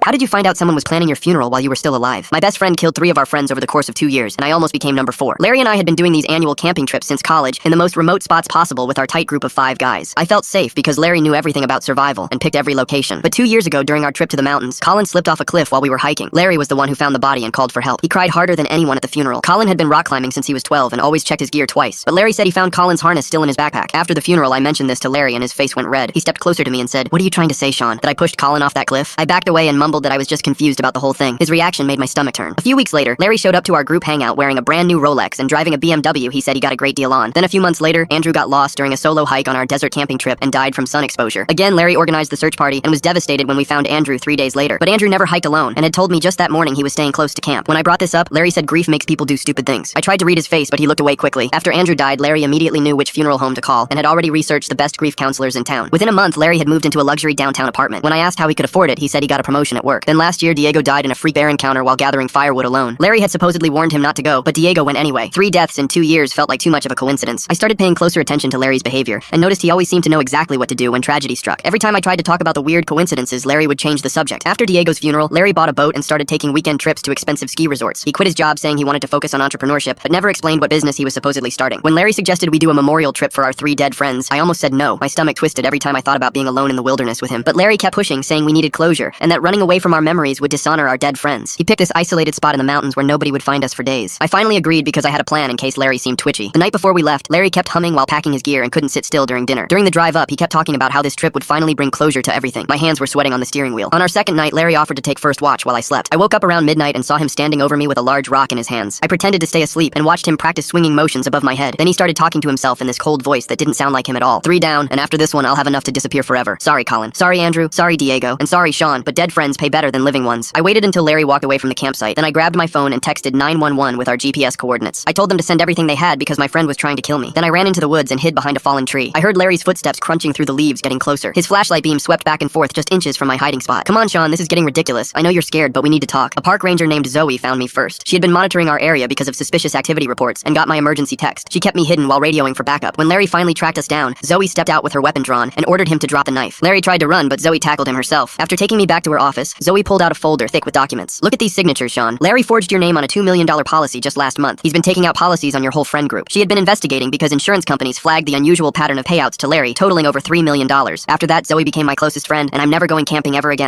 How did you find out someone was planning your funeral while you were still alive? My best friend killed 3 of our friends over the course of 2 years, and I almost became number 4. Larry and I had been doing these annual camping trips since college in the most remote spots possible with our tight group of 5 guys. I felt safe because Larry knew everything about survival and picked every location. But 2 years ago during our trip to the mountains, Colin slipped off a cliff while we were hiking. Larry was the one who found the body and called for help. He cried harder than anyone at the funeral. Colin had been rock climbing since he was 12 and always checked his gear twice. But Larry said he found Colin's harness still in his backpack. After the funeral, I mentioned this to Larry and his face went red. He stepped closer to me and said, "What are you trying to say, Sean? That I pushed Colin off that cliff?" I backed away and mumbled that I was just confused about the whole thing. His reaction made my stomach turn. A few weeks later, Larry showed up to our group hangout wearing a brand new Rolex and driving a BMW he said he got a great deal on. Then a few months later, Andrew got lost during a solo hike on our desert camping trip and died from sun exposure. Again, Larry organized the search party and was devastated when we found Andrew 3 days later. But Andrew never hiked alone and had told me just that morning he was staying close to camp. When I brought this up, Larry said grief makes people do stupid things. I tried to read his face, but he looked away quickly. After Andrew died, Larry immediately knew which funeral home to call and had already researched the best grief counselors in town. Within a month, Larry had moved into a luxury downtown apartment. When I asked how he could afford it, he said he got a promotion at work. Then last year, Diego died in a freak bear encounter while gathering firewood alone. Larry had supposedly warned him not to go, but Diego went anyway. 3 deaths in 2 years felt like too much of a coincidence. I started paying closer attention to Larry's behavior and noticed he always seemed to know exactly what to do when tragedy struck. Every time I tried to talk about the weird coincidences, Larry would change the subject. After Diego's funeral, Larry bought a boat and started taking weekend trips to expensive ski resorts. He quit his job saying he wanted to focus on entrepreneurship, but never explained what business he was supposedly starting. When Larry suggested we do a memorial trip for our 3 dead friends, I almost said no. My stomach twisted every time I thought about being alone in the wilderness with him. But Larry kept pushing, saying we needed closure, and that running away from our memories would dishonor our dead friends. He picked this isolated spot in the mountains where nobody would find us for days. I finally agreed because I had a plan in case Larry seemed twitchy. The night before we left, Larry kept humming while packing his gear and couldn't sit still during dinner. During the drive up, he kept talking about how this trip would finally bring closure to everything. My hands were sweating on the steering wheel. On our second night, Larry offered to take first watch while I slept. I woke up around midnight and saw him standing over me with a large rock in his hands. I pretended to stay asleep and watched him practice swinging motions above my head. Then he started talking to himself in this cold voice that didn't sound like him at all. 3 down, and after this one, I'll have enough to disappear forever. Sorry, Colin. Sorry, Andrew. Sorry, Diego. And sorry, Sean, but dead friends pay better than living ones. I waited until Larry walked away from the campsite. Then I grabbed my phone and texted 911 with our GPS coordinates. I told them to send everything they had because my friend was trying to kill me. Then I ran into the woods and hid behind a fallen tree. I heard Larry's footsteps crunching through the leaves, getting closer. His flashlight beam swept back and forth just inches from my hiding spot. Come on, Sean, this is getting ridiculous. I know you're scared, but we need to talk. A park ranger named Zoe found me first. She had been monitoring our area because of suspicious activity reports and got my emergency text. She kept me hidden while radioing for backup. When Larry finally tracked us down, Zoe stepped out with her weapon drawn and ordered him to drop the knife. Larry tried to run, but Zoe tackled him herself. After taking me back to her office, Zoe pulled out a folder thick with documents. Look at these signatures, Sean. Larry forged your name on a $2 million policy just last month. He's been taking out policies on your whole friend group. She had been investigating because insurance companies flagged the unusual pattern of payouts to Larry, totaling over $3 million. After that, Zoe became my closest friend, and I'm never going camping ever again.